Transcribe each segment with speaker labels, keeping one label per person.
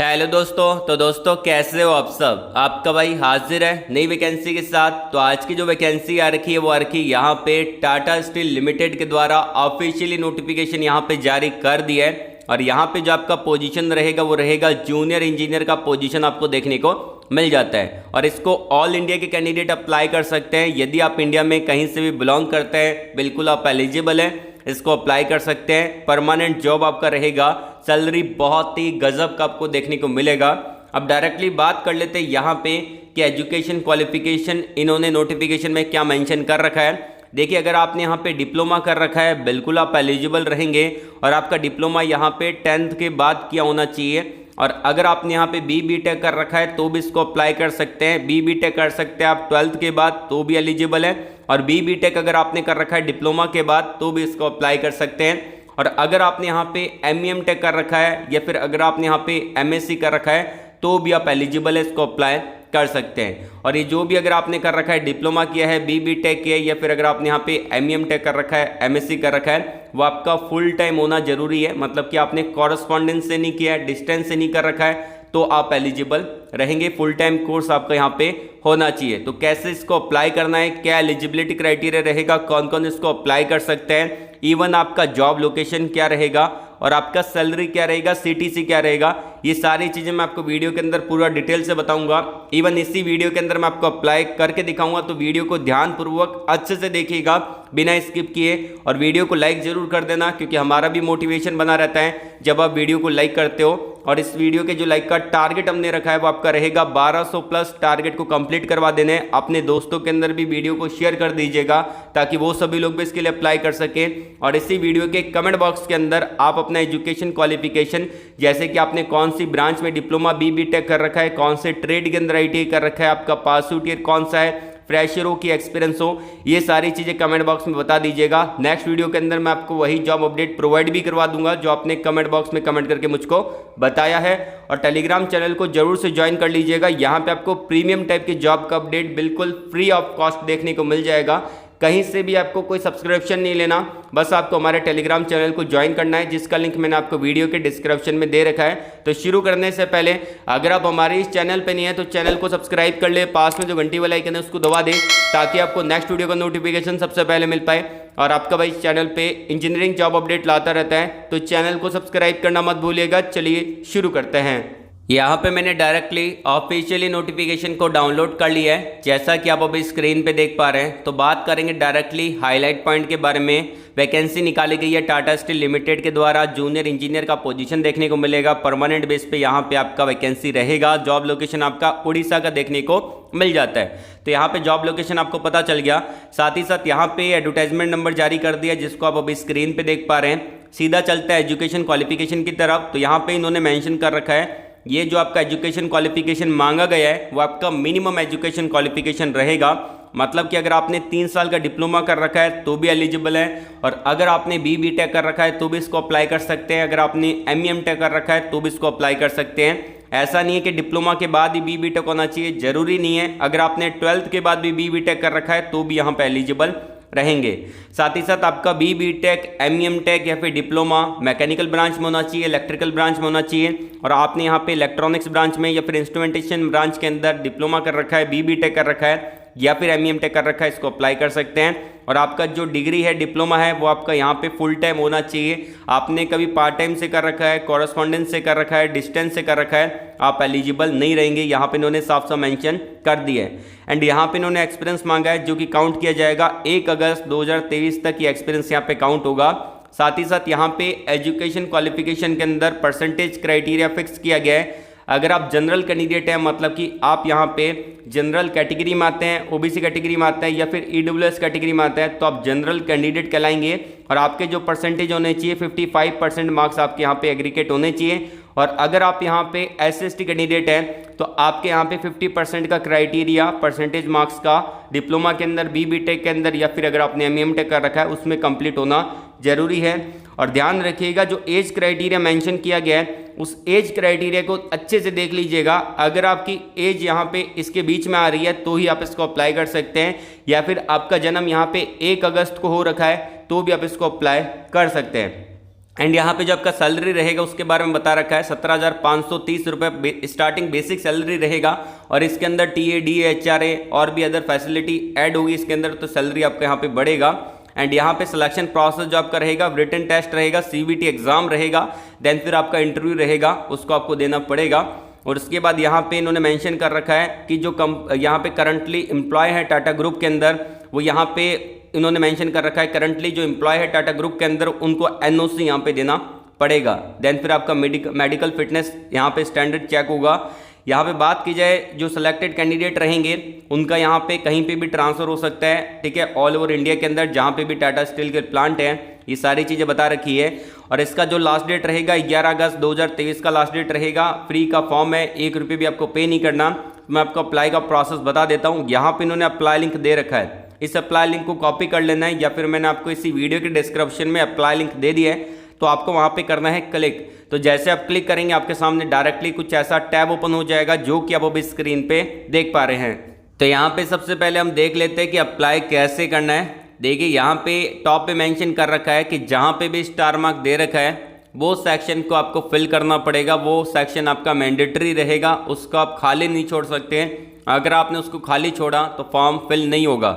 Speaker 1: Hello दोस्तों। तो दोस्तों कैसे हो आप सब। आपका भाई हाजिर है नई वैकेंसी के साथ। तो आज की जो वैकेंसी आ रखी है वो आ रखी है यहाँ पे टाटा स्टील लिमिटेड के द्वारा ऑफिशियली नोटिफिकेशन यहाँ पे जारी कर दिया है। और यहाँ पे जो आपका पोजीशन रहेगा वो रहेगा जूनियर इंजीनियर का पोजीशन आपको देखने को मिल जाता है। और इसको ऑल इंडिया के कैंडिडेट अप्लाई कर सकते हैं। यदि आप इंडिया में कहीं से भी बिलोंग करते हैं बिल्कुल आप एलिजिबल हैं, इसको अप्लाई कर सकते हैं। परमानेंट जॉब आपका रहेगा, सैलरी बहुत ही गजब का आपको देखने को मिलेगा। अब डायरेक्टली बात कर लेते हैं यहाँ पे कि एजुकेशन क्वालिफिकेशन इन्होंने नोटिफिकेशन में क्या मेंशन कर रखा है। देखिए, अगर आपने यहाँ पे डिप्लोमा कर रखा है बिल्कुल आप एलिजिबल रहेंगे। और आपका डिप्लोमा यहाँ पे 10th के बाद किया होना चाहिए। और अगर आपने यहाँ पे बी टेक कर रखा है तो भी इसको अप्लाई कर सकते हैं। बी टेक कर सकते हैं आप 12th के बाद तो भी एलिजिबल है। और बी टेक अगर आपने कर रखा है डिप्लोमा के बाद तो भी इसको अप्लाई कर सकते हैं। और अगर आपने यहाँ पे टेक कर रखा है या फिर अगर आपने यहाँ पे MSc कर रखा है तो भी आप एलिजिबल है, इसको अप्लाई कर सकते हैं। और ये जो भी अगर आपने कर रखा है डिप्लोमा किया है, बी टेक किया है या फिर अगर आपने यहाँ पे टेक कर रखा है, MSc कर रखा है, वो आपका फुल टाइम होना जरूरी है। मतलब कि आपने कॉरेस्पॉन्डेंस से नहीं किया है, डिस्टेंस से नहीं कर रखा है तो आप एलिजिबल रहेंगे। फुल टाइम कोर्स आपका यहाँ पे होना चाहिए। तो कैसे इसको अप्लाई करना है, क्या एलिजिबिलिटी क्राइटेरिया रहेगा, कौन कौन इसको अप्लाई कर सकते हैं, इवन आपका जॉब लोकेशन क्या रहेगा और आपका सैलरी क्या रहेगा, CTC क्या रहेगा, ये सारी चीज़ें मैं आपको वीडियो के अंदर पूरा डिटेल से बताऊंगा। इवन इसी वीडियो के अंदर मैं आपको अप्लाई करके दिखाऊंगा। तो वीडियो को ध्यानपूर्वक अच्छे से देखिएगा बिना स्किप किए। और वीडियो को लाइक जरूर कर देना क्योंकि हमारा भी मोटिवेशन बना रहता है जब आप वीडियो को लाइक करते हो। और इस वीडियो के जो लाइक का टारगेट हमने रखा है वो आपका रहेगा 1200 प्लस टारगेट को कंप्लीट करवा देने। अपने दोस्तों के अंदर भी वीडियो को शेयर कर दीजिएगा ताकि वो सभी लोग भी इसके लिए अप्लाई कर सके। और इसी वीडियो के कमेंट बॉक्स के अंदर आप अपना एजुकेशन क्वालिफिकेशन, जैसे कि आपने कौन सी ब्रांच में डिप्लोमा बी टेक कर रखा है, कौन से ट्रेड के अंदर ITI कर रखा है, आपका पास आउट ईयर कौन सा है, फ्रेशर हो कि एक्सपीरियंस हो, ये सारी चीज़ें कमेंट बॉक्स में बता दीजिएगा। नेक्स्ट वीडियो के अंदर मैं आपको वही जॉब अपडेट प्रोवाइड भी करवा दूंगा जो आपने कमेंट बॉक्स में कमेंट करके मुझको बताया है। और टेलीग्राम चैनल को जरूर से ज्वाइन कर लीजिएगा। यहाँ पे आपको प्रीमियम टाइप की जॉब का अपडेट बिल्कुल फ्री ऑफ कॉस्ट देखने को मिल जाएगा। कहीं से भी आपको कोई सब्सक्रिप्शन नहीं लेना, बस आपको हमारे टेलीग्राम चैनल को ज्वाइन करना है जिसका लिंक मैंने आपको वीडियो के डिस्क्रिप्शन में दे रखा है। तो शुरू करने से पहले अगर आप हमारे इस चैनल पे नहीं है तो चैनल को सब्सक्राइब कर ले, पास में जो घंटी वाला आइकन है उसको दबा दे ताकि आपको नेक्स्ट वीडियो का नोटिफिकेशन सबसे पहले मिल पाए। और आपका भाई इस चैनल पे इंजीनियरिंग जॉब अपडेट लाता रहता है तो चैनल को सब्सक्राइब करना मत भूलिएगा। चलिए शुरू करते हैं। यहाँ पे मैंने डायरेक्टली ऑफिशियली नोटिफिकेशन को डाउनलोड कर लिया है जैसा कि आप अभी स्क्रीन पे देख पा रहे हैं। तो बात करेंगे डायरेक्टली हाईलाइट पॉइंट के बारे में। वैकेंसी निकाली गई है टाटा स्टील लिमिटेड के द्वारा, जूनियर इंजीनियर का पोजीशन देखने को मिलेगा। परमानेंट बेस पे यहाँ पे आपका वैकेंसी रहेगा। जॉब लोकेशन आपका उड़ीसा का देखने को मिल जाता है। तो यहाँ पे जॉब लोकेशन आपको पता चल गया। साथ ही साथ यहाँ पे एडवर्टाइजमेंट नंबर जारी कर दिया जिसको आप अभी स्क्रीन पे देख पा रहे हैं। सीधा चलता है एजुकेशन क्वालिफिकेशन की तरफ। तो यहाँ पे इन्होंने मैंशन कर रखा है ये जो आपका एजुकेशन क्वालिफिकेशन मांगा गया है वो आपका मिनिमम एजुकेशन क्वालिफिकेशन रहेगा। मतलब कि अगर आपने 3 साल का डिप्लोमा कर रखा है तो भी एलिजिबल है। और अगर आपने बी टेक कर रखा है तो भी इसको अप्लाई कर सकते हैं। अगर आपने टेक कर रखा है तो भी इसको अप्लाई कर सकते हैं। ऐसा नहीं है कि डिप्लोमा के बाद ही बी टेक होना चाहिए, जरूरी नहीं है। अगर आपने 12th के बाद भी बी टेक कर रखा है तो भी यहाँ पे एलिजिबल रहेंगे। साथ ही साथ आपका बी टेक, टेक या फिर डिप्लोमा मैकेनिकल ब्रांच में होना चाहिए, इलेक्ट्रिकल ब्रांच में होना चाहिए। और आपने यहाँ पे इलेक्ट्रॉनिक्स ब्रांच में या फिर इंस्ट्रूमेंटेशन ब्रांच के अंदर डिप्लोमा कर रखा है, बी टेक कर रखा है या फिर टेक कर रखा है, इसको अप्लाई कर सकते हैं। और आपका जो डिग्री है डिप्लोमा है वो आपका यहाँ पे फुल टाइम होना चाहिए। आपने कभी पार्ट टाइम से कर रखा है, कॉरेस्पॉन्डेंस से कर रखा है, डिस्टेंस से कर रखा है, आप एलिजिबल नहीं रहेंगे। यहाँ पे इन्होंने साफ साफ मेंशन कर दिया है। एंड यहाँ पे इन्होंने एक्सपीरियंस मांगा है जो कि काउंट किया जाएगा 1 अगस्त 2023 तक ये एक्सपीरियंस यहाँ पे काउंट होगा। साथ ही साथ यहाँ पे एजुकेशन क्वालिफिकेशन के अंदर परसेंटेज क्राइटेरिया फिक्स किया गया है। अगर आप जनरल कैंडिडेट हैं, मतलब कि आप यहाँ पे जनरल कैटेगरी में आते हैं, OBC कैटेगरी में आते हैं या फिर EWS कैटेगरी में आते हैं तो आप जनरल कैंडिडेट कहलाएंगे। और आपके जो परसेंटेज होने चाहिए 55% मार्क्स आपके यहाँ पे एग्रीगेट होने चाहिए। और अगर आप यहाँ पे SC कैंडिडेट हैं तो आपके यहाँ पे 50% का क्राइटेरिया परसेंटेज मार्क्स का डिप्लोमा के अंदर, बी टेक के अंदर या फिर अगर आपने टेक कर रखा है उसमें कंप्लीट होना जरूरी है। और ध्यान रखिएगा जो एज क्राइटेरिया मेंशन किया गया है उस एज क्राइटेरिया को अच्छे से देख लीजिएगा। अगर आपकी एज यहाँ पे इसके बीच में आ रही है तो ही आप इसको अप्लाई कर सकते हैं, या फिर आपका जन्म यहाँ पे 1 अगस्त को हो रखा है तो भी आप इसको अप्लाई कर सकते हैं। एंड यहाँ पे जो आपका सैलरी रहेगा उसके बारे में बता रखा है 17,530 रुपये स्टार्टिंग बेसिक सैलरी रहेगा। और इसके अंदर TA DA HRA और भी अदर फैसिलिटी ऐड होगी इसके अंदर, तो सैलरी आपका यहाँ पे बढ़ेगा। एंड यहाँ पे सिलेक्शन प्रोसेस जो आपका रहेगा, रिटन टेस्ट रहेगा, CBT एग्जाम रहेगा, देन फिर आपका इंटरव्यू रहेगा, उसको आपको देना पड़ेगा। और उसके बाद यहाँ पे इन्होंने मेंशन कर रखा है कि जो यहाँ पे करंटली एम्प्लॉय है टाटा ग्रुप के अंदर, वो यहाँ पे इन्होंने मेंशन कर रखा है करंटली जो एम्प्लॉय है टाटा ग्रुप के अंदर उनको NOC यहाँ पे देना पड़ेगा। देन फिर आपका मेडिकल फिटनेस यहाँ पे स्टैंडर्ड चेक होगा। यहाँ पे बात की जाए जो सिलेक्टेड कैंडिडेट रहेंगे उनका यहाँ पे कहीं पे भी ट्रांसफ़र हो सकता है, ठीक है, ऑल ओवर इंडिया के अंदर जहाँ पे भी टाटा स्टील के प्लांट हैं, ये सारी चीज़ें बता रखी है। और इसका जो लास्ट डेट रहेगा 11 अगस्त 2023 का लास्ट डेट रहेगा। फ्री का फॉर्म है, 1 रुपये भी आपको पे नहीं करना। मैं आपको अप्लाई का प्रोसेस बता देता हूँ। यहाँ पर इन्होंने अप्लाई लिंक दे रखा है, इस अप्लाई लिंक को कॉपी कर लेना है, या फिर मैंने आपको इसी वीडियो के डिस्क्रिप्शन में अप्लाई लिंक दे दिया है, तो आपको वहाँ पे करना है क्लिक। तो जैसे आप क्लिक करेंगे आपके सामने डायरेक्टली कुछ ऐसा टैब ओपन हो जाएगा जो कि आप अभी स्क्रीन पे देख पा रहे हैं। तो यहाँ पे सबसे पहले हम देख लेते हैं कि अप्लाई कैसे करना है। देखिए यहाँ पे टॉप पे मेंशन कर रखा है कि जहाँ पे भी स्टार मार्क दे रखा है वो सेक्शन को आपको फिल करना पड़ेगा। वो सेक्शन आपका मैंडेटरी रहेगा, उसको आप खाली नहीं छोड़ सकते हैं। अगर आपने उसको खाली छोड़ा तो फॉर्म फिल नहीं होगा।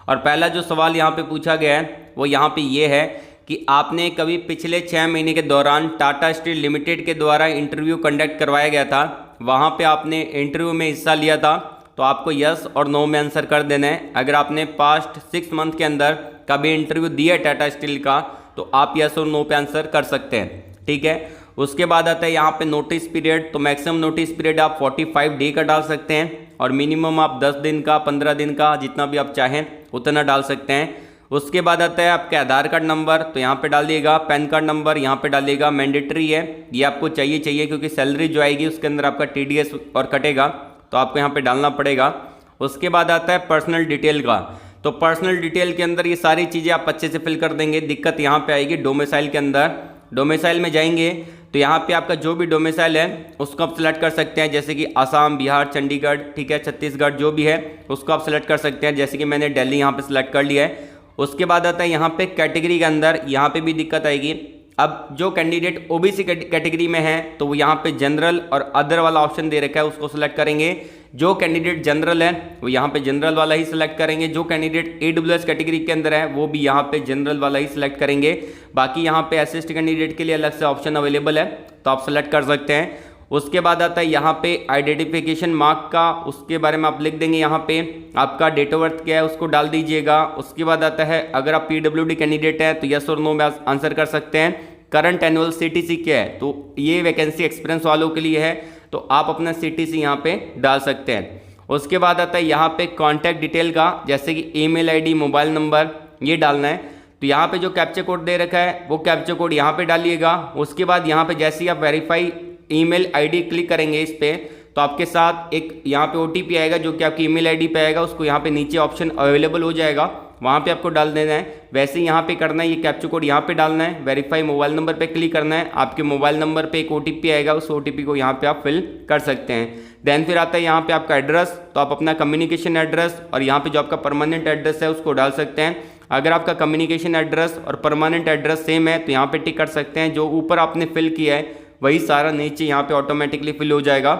Speaker 1: और पहला जो सवाल यहाँ पे पूछा गया है वो यहाँ पे ये है कि आपने कभी पिछले 6 महीने के दौरान टाटा स्टील लिमिटेड के द्वारा इंटरव्यू कंडक्ट करवाया गया था, वहाँ पे आपने इंटरव्यू में हिस्सा लिया था, तो आपको यस और नो में आंसर कर देना है। अगर आपने पास्ट 6 मंथ के अंदर कभी इंटरव्यू दिया टाटा स्टील का तो आप यस और नो पे आंसर कर सकते हैं, ठीक है। उसके बाद आता है यहाँ पे नोटिस पीरियड। तो मैक्सिमम नोटिस पीरियड आप 45 डे का डाल सकते हैं और मिनिमम आप 10 दिन का, 15 दिन का, जितना भी आप चाहें उतना डाल सकते हैं। उसके बाद आता है आपके आधार कार्ड नंबर, तो यहाँ पे डाल दिएगा। पैन कार्ड नंबर यहाँ पे डाल दिएगा, मैंडेटरी है, ये आपको चाहिए क्योंकि सैलरी जो आएगी उसके अंदर आपका TDS और कटेगा, तो आपको यहाँ पे डालना पड़ेगा। उसके बाद आता है पर्सनल डिटेल का। तो पर्सनल डिटेल के अंदर ये सारी चीज़ें आप अच्छे से फिल कर देंगे। दिक्कत यहाँ पे आएगी डोमिसाइल के अंदर। डोमिसाइल में जाएंगे तो यहाँ पे आपका जो भी डोमिसाइल है उसको आप सिलेक्ट कर सकते हैं, जैसे कि आसाम, बिहार, चंडीगढ़, ठीक है, छत्तीसगढ़, जो भी है उसको आप सिलेक्ट कर सकते हैं। जैसे कि मैंने दिल्ली यहाँ पे सिलेक्ट कर लिया है। उसके बाद आता है यहाँ पे कैटेगरी के अंदर, यहाँ पे भी दिक्कत आएगी। अब जो कैंडिडेट OBC कैटेगरी में है तो वो यहाँ पे जनरल और अदर वाला ऑप्शन दे रखा है, उसको सिलेक्ट करेंगे। जो कैंडिडेट जनरल है वो यहाँ पे जनरल वाला ही सिलेक्ट करेंगे। जो कैंडिडेट AWS कैटेगरी के अंदर है वो भी यहाँ पे जनरल वाला ही सिलेक्ट करेंगे। बाकी यहाँ पे असिस्ट कैंडिडेट के लिए अलग से ऑप्शन अवेलेबल है, तो आप सिलेक्ट कर सकते हैं। उसके बाद आता है यहाँ पे आइडेंटिफिकेशन मार्क का, उसके बारे में आप लिख देंगे। यहाँ पे आपका डेट ऑफ बर्थ क्या है उसको डाल दीजिएगा। उसके बाद आता है अगर आप PWD कैंडिडेट है तो यस और नो में आंसर कर सकते हैं। करंट एनुअल CTC क्या है, तो ये वैकेंसी एक्सपीरियंस वालों के लिए है, तो आप अपना CTC यहाँ पे डाल सकते हैं। उसके बाद आता है यहाँ पे कॉन्टैक्ट डिटेल का, जैसे कि ईमेल ID, मोबाइल नंबर, ये डालना है। तो यहाँ पे जो कैप्चा कोड दे रखा है वो कैप्चा कोड यहाँ पे डालिएगा। उसके बाद यहाँ पे जैसे ही आप वेरीफाई ईमेल ID क्लिक करेंगे इस पे, तो आपके साथ एक यहाँ पे OTP आएगा जो कि आपकी ईमेल ID पे आएगा। उसको यहाँ पे नीचे ऑप्शन अवेलेबल हो जाएगा, वहाँ पे आपको डाल देना है। वैसे ही यहाँ पे करना है, ये कैप्चा कोड यहाँ पे डालना है, वेरीफाई मोबाइल नंबर पे क्लिक करना है। आपके मोबाइल नंबर पे एक OTP आएगा, उस OTP को यहाँ पे आप फिल कर सकते हैं। देन फिर आता है यहाँ पे आपका एड्रेस, तो आप अपना कम्युनिकेशन एड्रेस और यहाँ पे जो आपका परमानेंट एड्रेस है उसको डाल सकते हैं। अगर आपका कम्युनिकेशन एड्रेस और परमानेंट एड्रेस सेम है तो यहाँ पे टिक कर सकते हैं। जो ऊपर आपने फिल किया है वही सारा नीचे यहाँ पे ऑटोमेटिकली फिल हो जाएगा।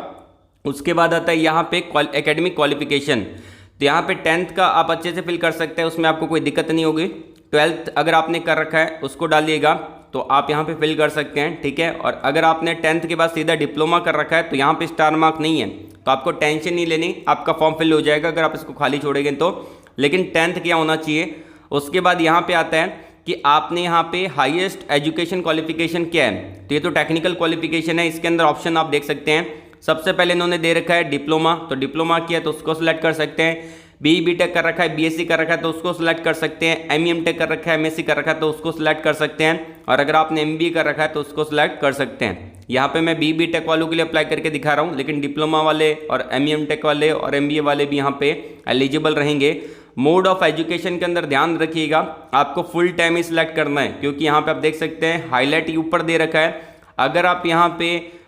Speaker 1: उसके बाद आता है यहाँ पे एकेडमिक क्वालिफिकेशन, तो यहाँ पे 10th का आप अच्छे से फिल कर सकते हैं, उसमें आपको कोई दिक्कत नहीं होगी। 12th अगर आपने कर रखा है उसको डालिएगा, तो आप यहाँ पे फिल कर सकते हैं, ठीक है। और अगर आपने 10th के बाद सीधा डिप्लोमा कर रखा है तो यहाँ पे स्टार मार्क नहीं है, तो आपको टेंशन नहीं लेनी, आपका फॉर्म फिल हो जाएगा अगर आप इसको खाली छोड़ेंगे तो। लेकिन 10th क्या होना चाहिए। उसके बाद यहाँ पे आता है कि आपने यहाँ पे हाईएस्ट एजुकेशन क्वालिफिकेशन क्या है, तो ये तो टेक्निकल क्वालिफिकेशन है। इसके अंदर ऑप्शन आप देख सकते हैं। सबसे पहले इन्होंने दे रखा है डिप्लोमा, तो डिप्लोमा किया तो उसको सिलेक्ट कर सकते हैं। BE BTech कर रखा है, BSc कर रखा है तो उसको सिलेक्ट कर सकते हैं। ME MTech कर रखा है, MSc कर रखा है तो उसको सिलेक्ट कर सकते हैं। और अगर आपने MBA कर रखा है तो उसको सिलेक्ट कर सकते हैं। यहाँ पे मैं BE BTech वालों के लिए अप्लाई करके दिखा रहा हूँ, लेकिन डिप्लोमा वाले और ME MTech वाले और MBA वाले भी यहाँ पे एलिजिबल रहेंगे। मोड ऑफ एजुकेशन के अंदर ध्यान रखिएगा, आपको फुल टाइम ही सिलेक्ट करना है, क्योंकि यहाँ पे आप देख सकते हैं हाईलाइट ऊपर दे रखा है। अगर आप यहाँ पे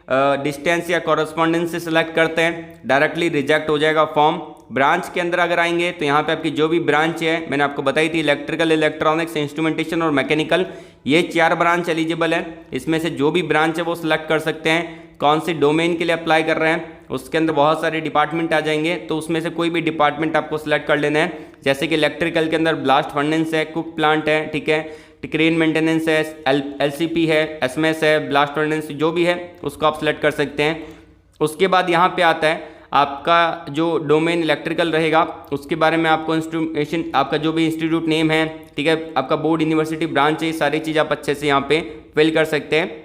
Speaker 1: डिस्टेंस या कॉरेस्पॉन्डेंस से सिलेक्ट करते हैं डायरेक्टली रिजेक्ट हो जाएगा फॉर्म। ब्रांच के अंदर अगर आएंगे तो यहाँ पे आपकी जो भी ब्रांच है, मैंने आपको बताई थी इलेक्ट्रिकल, इलेक्ट्रॉनिक्स, इंस्ट्रूमेंटेशन और मैकेनिकल, ये 4 ब्रांच एलिजिबल है, इसमें से जो भी ब्रांच है वो सिलेक्ट कर सकते हैं। कौन सी डोमेन के लिए अप्लाई कर रहे हैं, उसके अंदर बहुत सारे डिपार्टमेंट आ जाएंगे, तो उसमें से कोई भी डिपार्टमेंट आपको सिलेक्ट कर लेना है। जैसे कि इलेक्ट्रिकल के अंदर ब्लास्ट फर्नेस है, कुक प्लांट है, ठीक है, क्रेन मेंटेनेंस है, एलसीपी है, एसएमएस है, ब्लास्ट फर्नेस जो भी है उसको आप सिलेक्ट कर सकते हैं। उसके बाद यहाँ पे आता है आपका जो डोमेन इलेक्ट्रिकल रहेगा उसके बारे में आपको इंस्टीट्यूशन, आपका जो भी इंस्टीट्यूट नेम है, ठीक है, आपका बोर्ड, यूनिवर्सिटी, ब्रांच है, ये सारी चीज़ आप अच्छे से यहाँ पे फिल कर सकते हैं।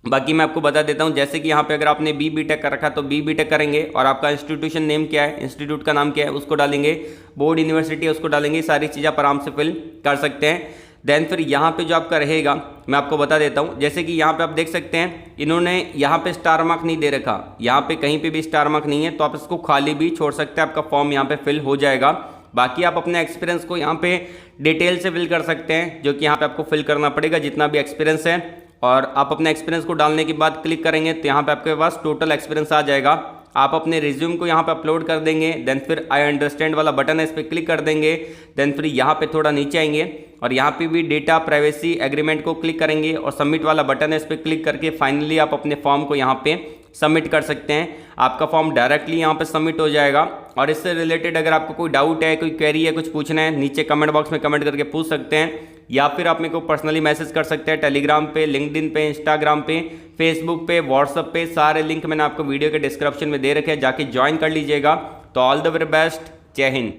Speaker 1: बाकी मैं आपको बता देता हूँ, जैसे कि यहाँ पे अगर आपने BBTech कर रखा है तो BBTech करेंगे और आपका इंस्टीट्यूशन नेम क्या है, इंस्टीट्यूट का नाम क्या है उसको डालेंगे, बोर्ड यूनिवर्सिटी उसको डालेंगे, सारी चीज़ आप आराम से फिल कर सकते हैं। देन फिर यहाँ पे जो आपका रहेगा मैं आपको बता देता हूँ, जैसे कि यहाँ पे आप देख सकते हैं इन्होंने यहाँ पे स्टार मार्क नहीं दे रखा, यहाँ पे कहीं पे भी स्टार मार्क नहीं है, तो आप इसको खाली भी छोड़ सकते हैं, आपका फॉर्म यहाँ पे फिल हो जाएगा। बाकी आप अपने एक्सपीरियंस को यहाँ पे डिटेल से फिल कर सकते हैं, जो कि यहाँ पे आपको फिल करना पड़ेगा जितना भी एक्सपीरियंस है, और आप अपने एक्सपीरियंस को डालने के बाद क्लिक करेंगे तो यहाँ पे आपके पास टोटल एक्सपीरियंस आ जाएगा। आप अपने रिज्यूम को यहाँ पे अपलोड कर देंगे, देन फिर आई अंडरस्टैंड वाला बटन है, इस पर क्लिक कर देंगे। देन फिर यहाँ पे थोड़ा नीचे आएंगे और यहाँ पे भी डेटा प्राइवेसी एग्रीमेंट को क्लिक करेंगे और सबमिट वाला बटन है, इस पर क्लिक करके फाइनली आप अपने फॉर्म को यहाँ पे सबमिट कर सकते हैं। आपका फॉर्म डायरेक्टली यहाँ पे सबमिट हो जाएगा। और इससे रिलेटेड अगर आपको कोई डाउट है, कोई क्वेरी है, कुछ पूछना है, नीचे कमेंट बॉक्स में कमेंट करके पूछ सकते हैं, या फिर आप मेरे को पर्सनली मैसेज कर सकते हैं टेलीग्राम पे, लिंक्डइन पे, इंस्टाग्राम पे, फेसबुक पे, व्हाट्सअप पे। सारे लिंक मैंने आपको वीडियो के डिस्क्रिप्शन में दे रखे हैं, जाके ज्वाइन कर लीजिएगा। तो ऑल द वेरी बेस्ट, जय हिंद।